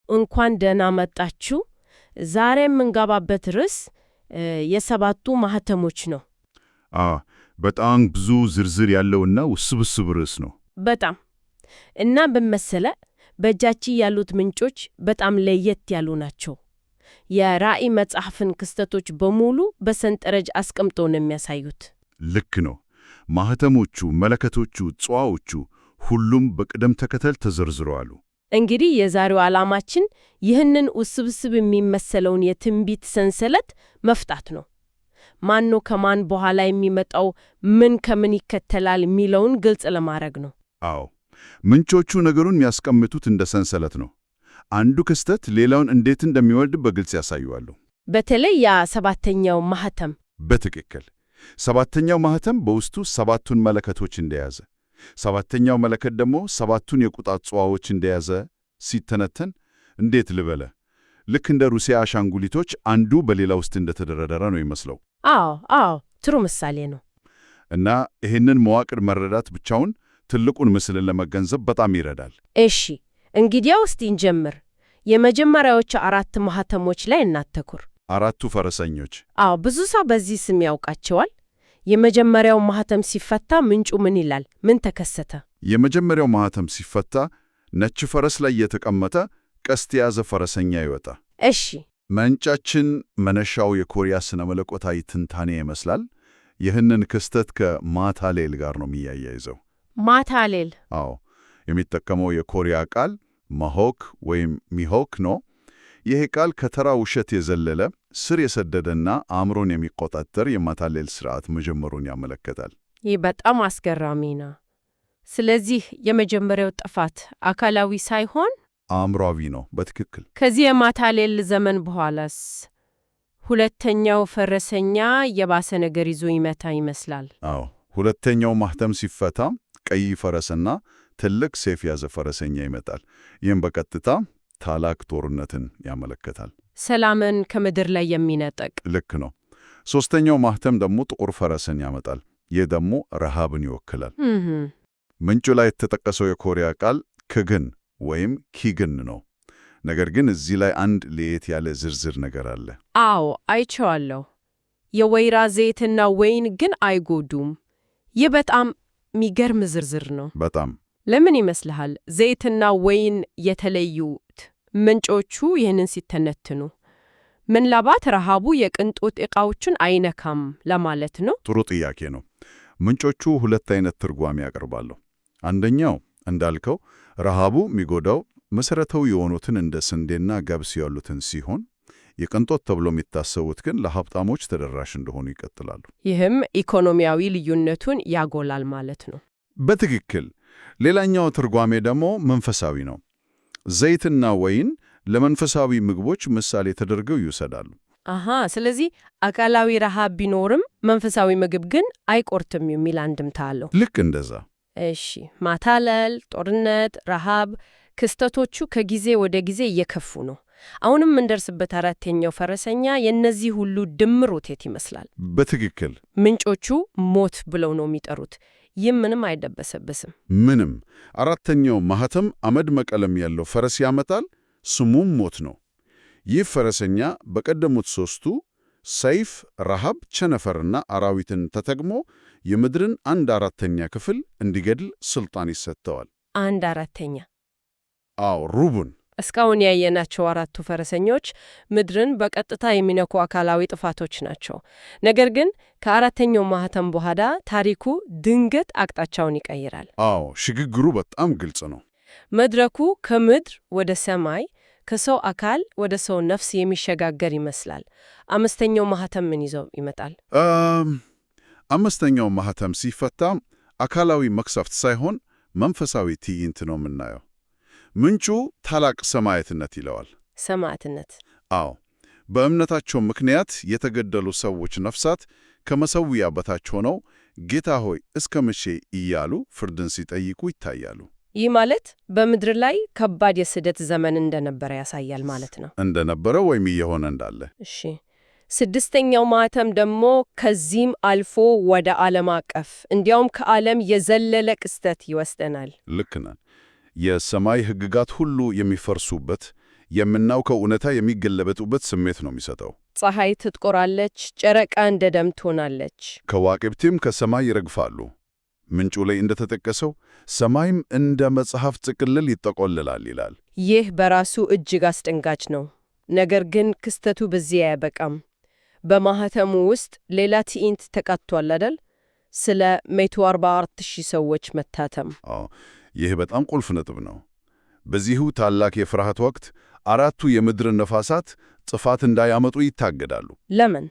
እንኳን ደህና መጣችሁ። ዛሬ የምንገባበት ርዕስ የሰባቱ ማህተሞች ነው። በጣም ብዙ ዝርዝር ያለውና ውስብስብ ርዕስ ነው። በጣም እና በመሰለ በእጃችን ያሉት ምንጮች በጣም ለየት ያሉ ናቸው። የራእይ መጽሐፍን ክስተቶች በሙሉ በሰንጠረዥ አስቀምጠው ነው የሚያሳዩት። ልክ ነው። ማህተሞቹ፣ መለከቶቹ፣ ጽዋዎቹ ሁሉም በቅደም ተከተል ተዘርዝረዋል። እንግዲህ የዛሬው ዓላማችን ይህንን ውስብስብ የሚመሰለውን የትንቢት ሰንሰለት መፍታት ነው። ማን ነው ከማን በኋላ የሚመጣው፣ ምን ከምን ይከተላል የሚለውን ግልጽ ለማድረግ ነው። አዎ፣ ምንጮቹ ነገሩን የሚያስቀምጡት እንደ ሰንሰለት ነው። አንዱ ክስተት ሌላውን እንዴት እንደሚወልድ በግልጽ ያሳዩዋሉ። በተለይ ያ ሰባተኛው ማህተም። በትክክል ሰባተኛው ማህተም በውስጡ ሰባቱን መለከቶች እንደያዘ፣ ሰባተኛው መለከት ደግሞ ሰባቱን የቁጣት ጽዋዎች እንደያዘ ሲተነተን እንዴት ልበለ፣ ልክ እንደ ሩሲያ አሻንጉሊቶች አንዱ በሌላ ውስጥ እንደተደረደረ ነው ይመስለው። አዎ፣ ጥሩ ምሳሌ ነው። እና ይህንን መዋቅር መረዳት ብቻውን ትልቁን ምስልን ለመገንዘብ በጣም ይረዳል። እሺ፣ እንግዲያው እስቲ እንጀምር። የመጀመሪያዎቹ አራት ማህተሞች ላይ እናተኩር። አራቱ ፈረሰኞች። ብዙ ሰው በዚህ ስም ያውቃቸዋል። የመጀመሪያው ማህተም ሲፈታ ምንጩ ምን ይላል? ምን ተከሰተ? የመጀመሪያው ማህተም ሲፈታ ነጭ ፈረስ ላይ የተቀመጠ ቀስት የያዘ ፈረሰኛ ይወጣ። እሺ፣ ምንጫችን መነሻው የኮሪያ ስነ መለኮታዊ ትንታኔ ይመስላል። ይህንን ክስተት ከማታሌል ጋር ነው የሚያያይዘው። ማታሌል? አዎ፣ የሚጠቀመው የኮሪያ ቃል ማሆክ ወይም ሚሆክ ነው። ይሄ ቃል ከተራ ውሸት የዘለለ ስር የሰደደና አእምሮን የሚቆጣጠር የማታለል ስርዓት መጀመሩን ያመለክታል። ይህ በጣም አስገራሚ ነው። ስለዚህ የመጀመሪያው ጥፋት አካላዊ ሳይሆን አእምሯዊ ነው። በትክክል። ከዚህ የማታለል ዘመን በኋላስ ሁለተኛው ፈረሰኛ የባሰ ነገር ይዞ ይመታ ይመስላል። አዎ፣ ሁለተኛው ማህተም ሲፈታ ቀይ ፈረስና ትልቅ ሰይፍ ያዘ ፈረሰኛ ይመጣል። ይህም በቀጥታ ታላቅ ጦርነትን ያመለክታል። ሰላምን ከምድር ላይ የሚነጥቅ። ልክ ነው። ሦስተኛው ማህተም ደግሞ ጥቁር ፈረስን ያመጣል። ይህ ደግሞ ረሃብን ይወክላል። ምንጩ ላይ የተጠቀሰው የኮሪያ ቃል ክግን ወይም ኪግን ነው። ነገር ግን እዚህ ላይ አንድ ለየት ያለ ዝርዝር ነገር አለ። አዎ፣ አይቼዋለሁ። የወይራ ዘይትና ወይን ግን አይጎዱም። ይህ በጣም የሚገርም ዝርዝር ነው። በጣም። ለምን ይመስልሃል ዘይትና ወይን የተለዩት? ምንጮቹ ይህንን ሲተነትኑ ምናልባት ረሃቡ የቅንጦት ዕቃዎችን አይነካም ለማለት ነው? ጥሩ ጥያቄ ነው። ምንጮቹ ሁለት አይነት ትርጓሜ ያቀርባሉ። አንደኛው እንዳልከው ረሃቡ የሚጎዳው መሠረታዊ የሆኑትን እንደ ስንዴና ገብስ ያሉትን ሲሆን፣ የቅንጦት ተብሎ የሚታሰቡት ግን ለሀብታሞች ተደራሽ እንደሆኑ ይቀጥላሉ። ይህም ኢኮኖሚያዊ ልዩነቱን ያጎላል ማለት ነው። በትክክል። ሌላኛው ትርጓሜ ደግሞ መንፈሳዊ ነው። ዘይትና ወይን ለመንፈሳዊ ምግቦች ምሳሌ ተደርገው ይወሰዳሉ። ስለዚህ አካላዊ ረሃብ ቢኖርም መንፈሳዊ ምግብ ግን አይቆርጥም የሚል አንድምታ አለው። ልክ እንደዛ። እሺ፣ ማታለል፣ ጦርነት፣ ረሃብ ክስተቶቹ ከጊዜ ወደ ጊዜ እየከፉ ነው። አሁንም የምንደርስበት አራተኛው ፈረሰኛ የእነዚህ ሁሉ ድምር ውጤት ይመስላል። በትክክል። ምንጮቹ ሞት ብለው ነው የሚጠሩት። ይህም ምንም አይደበሰበስም። ምንም። አራተኛው ማህተም አመድ መቀለም ያለው ፈረስ ያመጣል። ስሙም ሞት ነው። ይህ ፈረሰኛ በቀደሙት ሦስቱ ሰይፍ፣ ረሃብ፣ ቸነፈርና አራዊትን ተጠቅሞ የምድርን 1/4ኛ ክፍል እንዲገድል ሥልጣን ይሰጠዋል። 1/4ኛ? አዎ፣ ሩቡን። እስካሁን ያየናቸው አራቱ ፈረሰኞች ምድርን በቀጥታ የሚነኩ አካላዊ ጥፋቶች ናቸው። ነገር ግን ከአራተኛው ማህተም በኋላ ታሪኩ ድንገት አቅጣጫውን ይቀይራል። አዎ፣ ሽግግሩ በጣም ግልጽ ነው። መድረኩ ከምድር ወደ ሰማይ፣ ከሰው አካል ወደ ሰው ነፍስ የሚሸጋገር ይመስላል። አምስተኛው ማህተም ምን ይዘው ይመጣል? አምስተኛው ማህተም ሲፈታ አካላዊ መቅሰፍት ሳይሆን መንፈሳዊ ትዕይንት ነው የምናየው። ምንጩ ታላቅ ሰማዕትነት ይለዋል። ሰማዕትነት? አዎ፣ በእምነታቸው ምክንያት የተገደሉ ሰዎች ነፍሳት ከመሠዊያ በታች ሆነው ጌታ ሆይ እስከ መቼ እያሉ ፍርድን ሲጠይቁ ይታያሉ። ይህ ማለት በምድር ላይ ከባድ የስደት ዘመን እንደነበረ ያሳያል ማለት ነው። እንደነበረ ወይም እየሆነ እንዳለ። እሺ፣ ስድስተኛው ማህተም ደግሞ ከዚህም አልፎ ወደ ዓለም አቀፍ እንዲያውም ከዓለም የዘለለ ክስተት ይወስደናል። ልክ ነን። የሰማይ ሕግጋት ሁሉ የሚፈርሱበት የምናውቀው እውነታ የሚገለበጡበት ስሜት ነው የሚሰጠው። ፀሐይ ትጥቆራለች፣ ጨረቃ እንደ ደም ትሆናለች፣ ከዋክብትም ከሰማይ ይረግፋሉ። ምንጩ ላይ እንደተጠቀሰው ሰማይም እንደ መጽሐፍ ጥቅልል ይጠቆልላል ይላል። ይህ በራሱ እጅግ አስደንጋጭ ነው። ነገር ግን ክስተቱ በዚህ አያበቃም። በማኅተሙ ውስጥ ሌላ ትዕይንት ተካቷል አይደል? ስለ 144,000 ሰዎች መታተም። ይህ በጣም ቁልፍ ነጥብ ነው። በዚሁ ታላቅ የፍርሃት ወቅት አራቱ የምድር ነፋሳት ጥፋት እንዳያመጡ ይታገዳሉ። ለምን?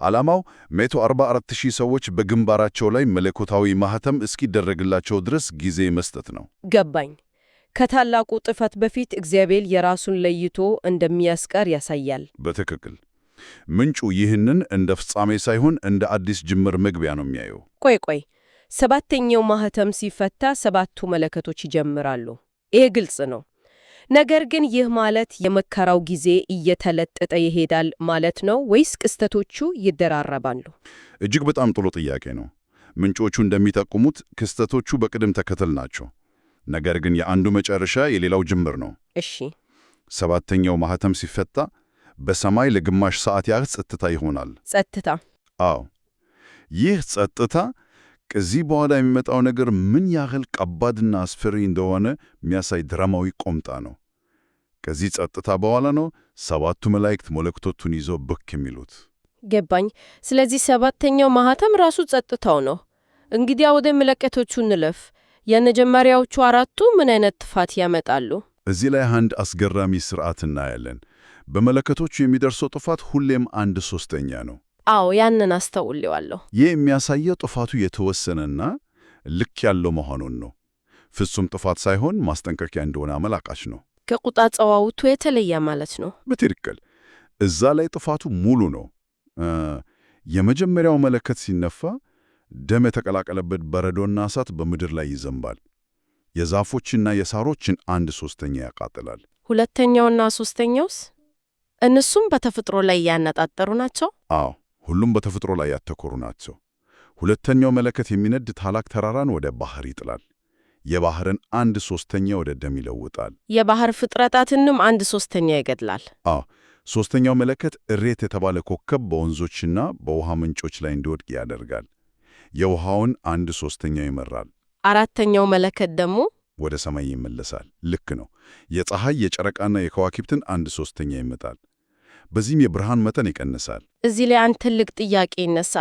ዓላማው 144,000 ሰዎች በግንባራቸው ላይ መለኮታዊ ማኅተም እስኪደረግላቸው ድረስ ጊዜ መስጠት ነው። ገባኝ። ከታላቁ ጥፋት በፊት እግዚአብሔር የራሱን ለይቶ እንደሚያስቀር ያሳያል። በትክክል። ምንጩ ይህንን እንደ ፍጻሜ ሳይሆን እንደ አዲስ ጅምር መግቢያ ነው የሚያየው። ቆይ፣ ሰባተኛው ማኅተም ሲፈታ ሰባቱ መለከቶች ይጀምራሉ። ይህ ግልጽ ነው። ነገር ግን ይህ ማለት የመከራው ጊዜ እየተለጠጠ ይሄዳል ማለት ነው ወይስ ክስተቶቹ ይደራረባሉ? እጅግ በጣም ጥሩ ጥያቄ ነው። ምንጮቹ እንደሚጠቁሙት ክስተቶቹ በቅደም ተከተል ናቸው። ነገር ግን የአንዱ መጨረሻ የሌላው ጅምር ነው። እሺ። ሰባተኛው ማኅተም ሲፈታ በሰማይ ለግማሽ ሰዓት ያህል ጸጥታ ይሆናል። ጸጥታ? አዎ። ይህ ጸጥታ ከዚህ በኋላ የሚመጣው ነገር ምን ያህል ከባድና አስፈሪ እንደሆነ የሚያሳይ ድራማዊ ቆምጣ ነው። ከዚህ ጸጥታ በኋላ ነው ሰባቱ መላእክት መለከቶቹን ይዘው ብቅ የሚሉት። ገባኝ። ስለዚህ ሰባተኛው ማኅተም ራሱ ጸጥታው ነው። እንግዲያ ወደ መለከቶቹ እንለፍ። የመጀመሪያዎቹ አራቱ ምን አይነት ጥፋት ያመጣሉ? እዚህ ላይ አንድ አስገራሚ ሥርዓት እናያለን። በመለከቶቹ የሚደርሰው ጥፋት ሁሌም 1/3 ነው። አዎ፣ ያንን አስተውሌዋለሁ። ይህ የሚያሳየው ጥፋቱ የተወሰነና ልክ ያለው መሆኑን ነው። ፍጹም ጥፋት ሳይሆን ማስጠንቀቂያ እንደሆነ አመላካች ነው። ከቁጣ ጸዋውቱ የተለየ ማለት ነው። በትክክል። እዛ ላይ ጥፋቱ ሙሉ ነው። የመጀመሪያው መለከት ሲነፋ ደም የተቀላቀለበት በረዶና እሳት በምድር ላይ ይዘንባል። የዛፎችና የሳሮችን 1/3 ያቃጥላል። ሁለተኛውና ሦስተኛውስ? እነሱም በተፈጥሮ ላይ ያነጣጠሩ ናቸው? አዎ፣ ሁሉም በተፈጥሮ ላይ ያተኮሩ ናቸው። ሁለተኛው መለከት የሚነድ ታላቅ ተራራን ወደ ባህር ይጥላል። የባህርን 1/3 ወደ ደም ይለውጣል። የባህር ፍጥረታትንም 1/3 ይገድላል። አዎ፣ ሦስተኛው መለከት እሬት የተባለ ኮከብ በወንዞችና በውሃ ምንጮች ላይ እንዲወድቅ ያደርጋል። የውሃውን 1/3 ይመራል። አራተኛው መለከት ደግሞ ወደ ሰማይ ይመለሳል። ልክ ነው። የፀሐይ የጨረቃና የከዋክብትን 1/3 ይመጣል። በዚህም የብርሃን መጠን ይቀንሳል። እዚህ ላይ አንድ ትልቅ ጥያቄ ይነሳ።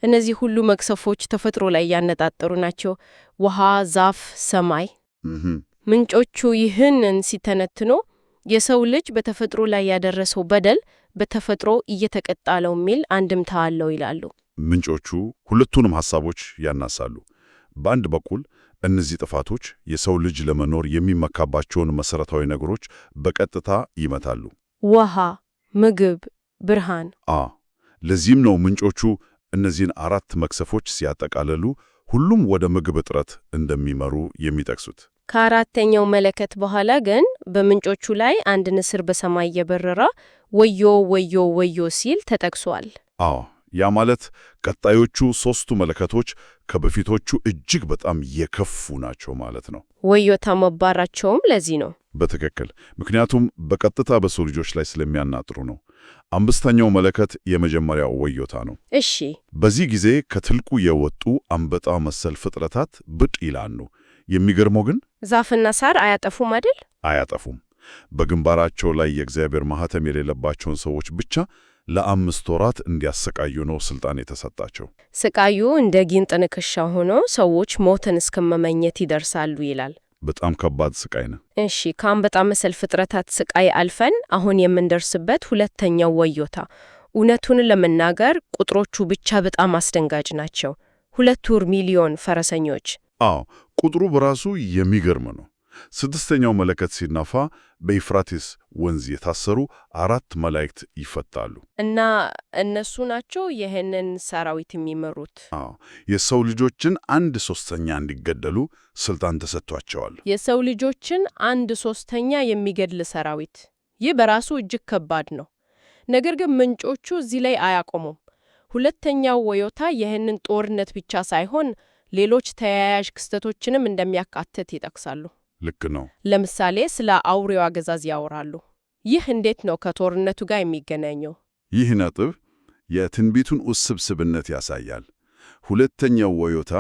እነዚህ ሁሉ መቅሰፎች ተፈጥሮ ላይ ያነጣጠሩ ናቸው። ውሃ፣ ዛፍ፣ ሰማይ። ምንጮቹ ይህንን ሲተነትኑ የሰው ልጅ በተፈጥሮ ላይ ያደረሰው በደል በተፈጥሮ እየተቀጣ ነው የሚል አንድምታ አለው ይላሉ። ምንጮቹ ሁለቱንም ሐሳቦች ያናሳሉ። በአንድ በኩል እነዚህ ጥፋቶች የሰው ልጅ ለመኖር የሚመካባቸውን መሠረታዊ ነገሮች በቀጥታ ይመታሉ። ውሃ፣ ምግብ፣ ብርሃን። ለዚህም ነው ምንጮቹ እነዚህን 4 መቅሰፎች ሲያጠቃልሉ ሁሉም ወደ ምግብ እጥረት እንደሚመሩ የሚጠቅሱት። ከአራተኛው መለከት በኋላ ግን በምንጮቹ ላይ አንድ ንስር በሰማይ እየበረረ ወዮ ወዮ ወዮ ሲል ተጠቅሷል። ያ ማለት ቀጣዮቹ 3ቱ መለከቶች ከበፊቶቹ እጅግ በጣም የከፉ ናቸው ማለት ነው። ወዮታ መባራቸውም ለዚህ ነው። በትክክል። ምክንያቱም በቀጥታ በሰው ልጆች ላይ ስለሚያናጥሩ ነው። 5ኛው መለከት የመጀመሪያው ወዮታ ነው። እሺ። በዚህ ጊዜ ከትልቁ የወጡ አንበጣ መሰል ፍጥረታት ብቅ ይላሉ። የሚገርመው ግን ዛፍና ሳር አያጠፉም አይደል? አያጠፉም። በግንባራቸው ላይ የእግዚአብሔር ማኅተም የሌለባቸውን ሰዎች ብቻ ለ5 ወራት እንዲያሰቃዩ ነው ስልጣን የተሰጣቸው። ስቃዩ እንደ ጊንጥ ንክሻ ሆኖ ሰዎች ሞትን እስከመመኘት ይደርሳሉ ይላል። በጣም ከባድ ስቃይ ነው። እሺ፣ ከአንበጣ መሰል ፍጥረታት ስቃይ አልፈን አሁን የምንደርስበት ሁለተኛው ወዮታ። እውነቱን ለመናገር ቁጥሮቹ ብቻ በጣም አስደንጋጭ ናቸው። 2 ሚሊዮን ፈረሰኞች። ቁጥሩ በራሱ የሚገርም ነው። 6ኛው መለከት ሲነፋ በኢፍራቲስ ወንዝ የታሰሩ 4 መላእክት ይፈታሉ። እና እነሱ ናቸው ይህንን ሰራዊት የሚመሩት። የሰው ልጆችን 1/3 እንዲገደሉ ስልጣን ተሰጥቷቸዋል። የሰው ልጆችን 1/3 የሚገድል ሰራዊት። ይህ በራሱ እጅግ ከባድ ነው። ነገር ግን ምንጮቹ እዚህ ላይ አያቆሙም። ሁለተኛው ወዮታ ይህንን ጦርነት ብቻ ሳይሆን ሌሎች ተያያዥ ክስተቶችንም እንደሚያካትት ይጠቅሳሉ። ልክ ነው። ለምሳሌ ስለ አውሬው አገዛዝ ያወራሉ። ይህ እንዴት ነው ከጦርነቱ ጋር የሚገናኘው? ይህ ነጥብ የትንቢቱን ውስብስብነት ያሳያል። ሁለተኛው ወዮታ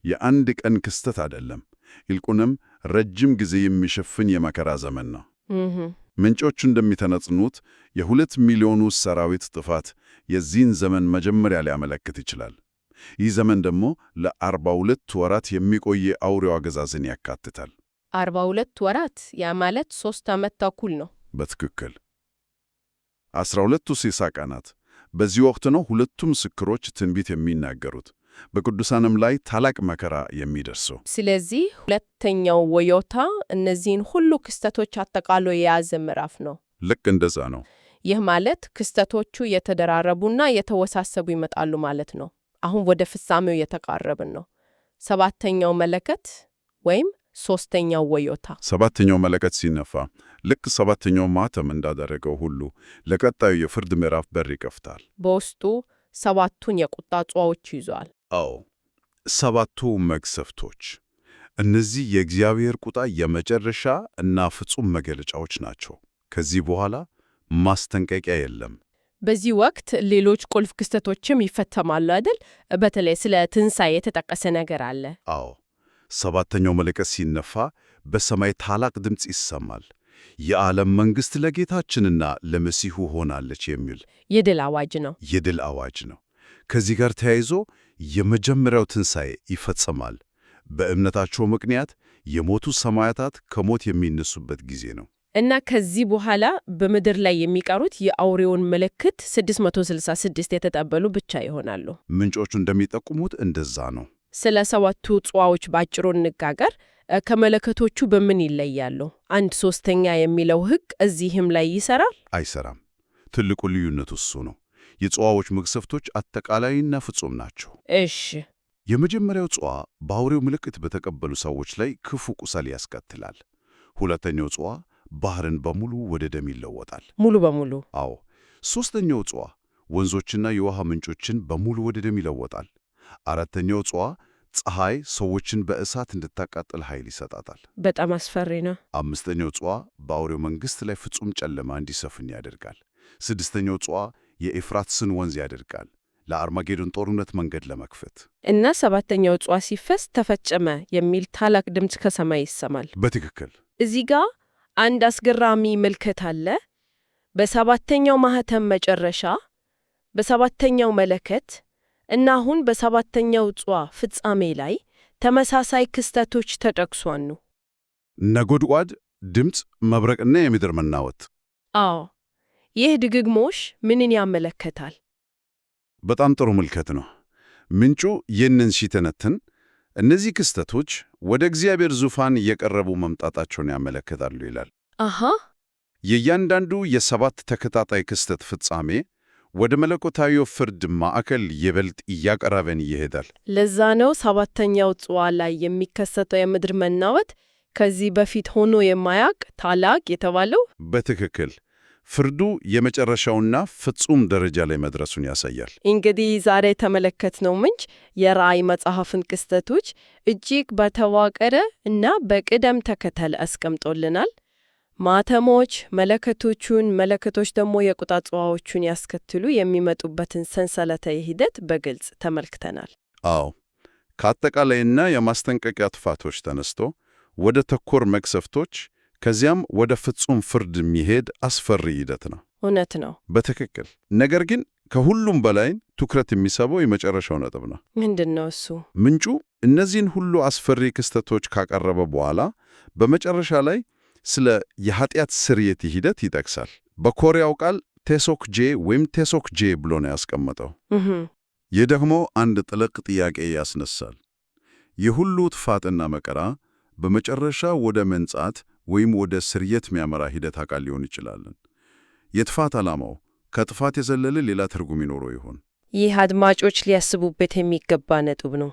የአንድ ቀን ክስተት አይደለም፣ ይልቁንም ረጅም ጊዜ የሚሸፍን የመከራ ዘመን ነው። ምንጮቹ እንደሚተነጽኑት የ2 ሚሊዮኑ ሰራዊት ጥፋት የዚህን ዘመን መጀመሪያ ሊያመለክት ይችላል። ይህ ዘመን ደግሞ ለ42 ወራት የሚቆይ አውሬው አገዛዝን ያካትታል። 42 ወራት፣ ያ ማለት 3 ዓመት ተኩል ነው። በትክክል 12ቱ ስሳ ቀናት። በዚህ ወቅት ነው ሁለቱ ምስክሮች ትንቢት የሚናገሩት፣ በቅዱሳንም ላይ ታላቅ መከራ የሚደርሰው። ስለዚህ ሁለተኛው ወዮታ እነዚህን ሁሉ ክስተቶች አጠቃሎ የያዘ ምዕራፍ ነው። ልክ እንደዛ ነው። ይህ ማለት ክስተቶቹ የተደራረቡና የተወሳሰቡ ይመጣሉ ማለት ነው። አሁን ወደ ፍጻሜው የተቃረብን ነው። ሰባተኛው መለከት ወይም ሦስተኛው ወዮታ። ሰባተኛው መለከት ሲነፋ ልክ ሰባተኛው ማኅተም እንዳደረገው ሁሉ ለቀጣዩ የፍርድ ምዕራፍ በር ይከፍታል። በውስጡ 7ቱን የቁጣ ጽዋዎች ይዟል። አዎ፣ 7ቱ መቅሰፍቶች። እነዚህ የእግዚአብሔር ቁጣ የመጨረሻ እና ፍጹም መገለጫዎች ናቸው። ከዚህ በኋላ ማስጠንቀቂያ የለም። በዚህ ወቅት ሌሎች ቁልፍ ክስተቶችም ይፈተማሉ አይደል? በተለይ ስለ ትንሣኤ የተጠቀሰ ነገር አለ። አዎ፣ ሰባተኛው መለከት ሲነፋ በሰማይ ታላቅ ድምፅ ይሰማል። የዓለም መንግሥት ለጌታችንና ለመሲሁ ሆናለች የሚል የድል አዋጅ ነው። የድል አዋጅ ነው። ከዚህ ጋር ተያይዞ የመጀመሪያው ትንሣኤ ይፈጸማል። በእምነታቸው ምክንያት የሞቱ ሰማዕታት ከሞት የሚነሱበት ጊዜ ነው። እና ከዚህ በኋላ በምድር ላይ የሚቀሩት የአውሬውን ምልክት 666 የተቀበሉ ብቻ ይሆናሉ። ምንጮቹ እንደሚጠቁሙት እንደዛ ነው። ስለ 7ቱ ጽዋዎች ባጭሩ እንነጋገር። ከመለከቶቹ በምን ይለያሉ? 1/3 የሚለው ሕግ እዚህም ላይ ይሰራል? አይሰራም። ትልቁ ልዩነቱ እሱ ነው። የጽዋዎች መቅሰፍቶች አጠቃላይና ፍጹም ናቸው። እሺ። የመጀመሪያው ጽዋ በአውሬው ምልክት በተቀበሉ ሰዎች ላይ ክፉ ቁስል ያስከትላል። ሁለተኛው ጽዋ ባህርን በሙሉ ወደ ደም ይለወጣል። ሙሉ በሙሉ? አዎ። ሦስተኛው ጽዋ ወንዞችና የውሃ ምንጮችን በሙሉ ወደ ደም ይለወጣል። አራተኛው ጽዋ ፀሐይ ሰዎችን በእሳት እንድታቃጥል ኃይል ይሰጣታል። በጣም አስፈሪ ነው። አምስተኛው ጽዋ በአውሬው መንግሥት ላይ ፍጹም ጨለማ እንዲሰፍን ያደርጋል። ስድስተኛው ጽዋ የኤፍራጥስን ወንዝ ያደርጋል፣ ለአርማጌዶን ጦርነት መንገድ ለመክፈት። እና 7ኛው ጽዋ ሲፈስ ተፈጸመ የሚል ታላቅ ድምፅ ከሰማይ ይሰማል። በትክክል። እዚህ ጋር አንድ አስገራሚ ምልክት አለ። በ7ኛው ማኅተም መጨረሻ፣ በ7ኛው መለከት እና አሁን በ7ኛው ጽዋ ፍጻሜ ላይ ተመሳሳይ ክስተቶች ተጠቅሷሉ። ነጎድጓድ፣ ድምፅ፣ መብረቅና የምድር መናወጥ። አዎ፣ ይህ ድግግሞሽ ምንን ያመለክታል? በጣም ጥሩ ምልከት ነው። ምንጩ ይህንን ሲተነትን እነዚህ ክስተቶች ወደ እግዚአብሔር ዙፋን እየቀረቡ መምጣታቸውን ያመለክታሉ ይላል። አሃ። የእያንዳንዱ የ7 ተከታታይ ክስተት ፍጻሜ ወደ መለኮታዊው ፍርድ ማዕከል ይበልጥ እያቀረበን ይሄዳል። ለዛ ነው 7ኛው ጽዋ ላይ የሚከሰተው የምድር መናወጥ ከዚህ በፊት ሆኖ የማያውቅ ታላቅ የተባለው። በትክክል ፍርዱ የመጨረሻውና ፍጹም ደረጃ ላይ መድረሱን ያሳያል። እንግዲህ ዛሬ የተመለከትነው ምንጭ የራእይ መጽሐፍን ክስተቶች እጅግ በተዋቀረ እና በቅደም ተከተል አስቀምጦልናል። ማኅተሞች መለከቶች ደግሞ የቁጣ ጽዋዎቹን ያስከትሉ የሚመጡበትን ሰንሰለታዊ ሂደት በግልጽ ተመልክተናል። አዎ፣ ከአጠቃላይና የማስጠንቀቂያ ጥፋቶች ተነስቶ ወደ ተኮር መቅሰፍቶች ከዚያም ወደ ፍጹም ፍርድ የሚሄድ አስፈሪ ሂደት ነው። እውነት ነው። በትክክል። ነገር ግን ከሁሉም በላይ ትኩረት የሚስበው የመጨረሻው ነጥብ ነው። ምንድን ነው እሱ? ምንጩ እነዚህን ሁሉ አስፈሪ ክስተቶች ካቀረበ በኋላ በመጨረሻ ላይ ስለ የኃጢአት ስርየት ሂደት ይጠቅሳል። በኮሪያው ቃል ቴሶክጄ ወይም ቴሶክጄ ብሎ ነው ያስቀመጠው። ይህ ደግሞ አንድ ጥልቅ ጥያቄ ያስነሳል። የሁሉ ጥፋትና መከራ በመጨረሻ ወደ መንጻት ወይም ወደ ስርየት የሚያመራ ሂደት አካል ሊሆን ይችላልን? የጥፋት ዓላማው ከጥፋት የዘለለ ሌላ ትርጉም ይኖረው ይሆን? ይህ አድማጮች ሊያስቡበት የሚገባ ነጥብ ነው።